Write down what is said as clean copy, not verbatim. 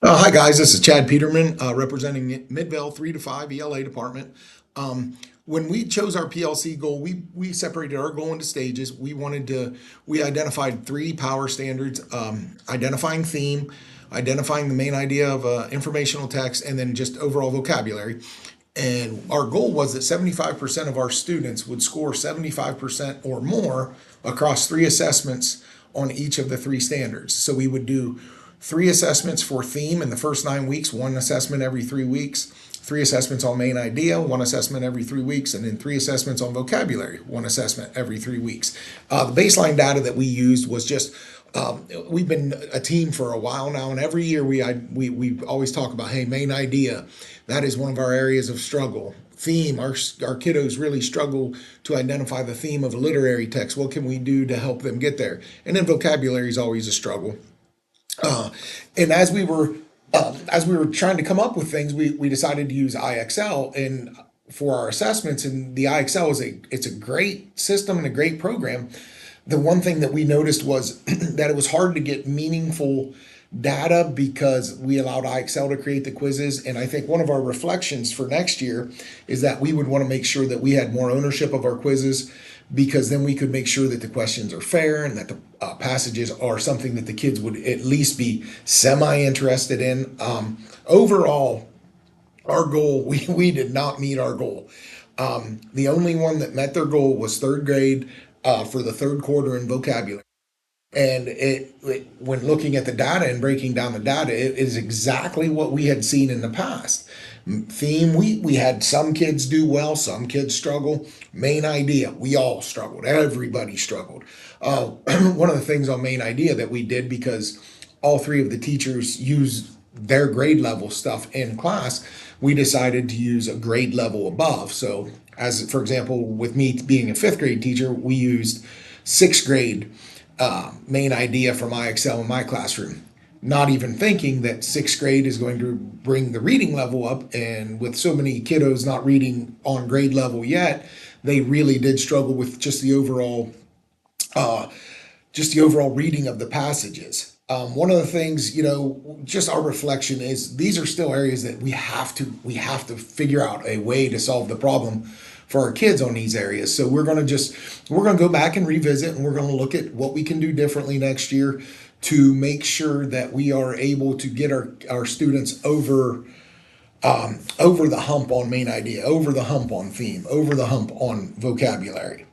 Hi guys, this is Chad Peterman, representing Midvale 3 to 5 ELA department. When we chose our PLC goal, we separated our goal into stages. We identified three power standards: identifying theme, identifying the main idea of informational text, and then just overall vocabulary. And our goal was that 75% of our students would score 75% or more across three assessments on each of the three standards. So we would do three assessments for theme in the first 9 weeks, one assessment every 3 weeks, three assessments on main idea, one assessment every 3 weeks, and then three assessments on vocabulary, one assessment every 3 weeks. The baseline data that we used was just we've been a team for a while now, and every year we always talk about, hey, main idea, that is one of our areas of struggle. Theme, our kiddos really struggle to identify the theme of a literary text. What can we do to help them get there? And then vocabulary is always a struggle. Uh, and as we were trying to come up with things, we decided to use IXL and for our assessments. And the IXL it's a great system and a great program. The one thing that we noticed was that it was hard to get meaningful data because we allowed IXL to create the quizzes. And I think one of our reflections for next year is that we would want to make sure that we had more ownership of our quizzes, because then we could make sure that the questions are fair and that the passages are something that the kids would at least be semi-interested in. Overall, our goal, we did not meet our goal. The only one that met their goal was third grade for the third quarter in vocabulary. And when looking at the data and breaking down the data, it is exactly what we had seen in the past. Theme, we had some kids do well, some kids struggle. Main idea, we all struggled. Everybody struggled. One of the things on main idea that we did, because all three of the teachers use their grade level stuff in class, we decided to use a grade level above. So, as for example, with me being a fifth grade teacher, we used sixth grade main idea from IXL in my classroom, not even thinking that sixth grade is going to bring the reading level up. And with so many kiddos not reading on grade level yet, they really did struggle with uh, just the overall reading of the passages. One of the things, just our reflection is these are still areas that we have to figure out a way to solve the problem for our kids on these areas. So we're gonna go back and revisit, and we're gonna look at what we can do differently next year to make sure that we are able to get our students over the hump on main idea, over the hump on theme, over the hump on vocabulary.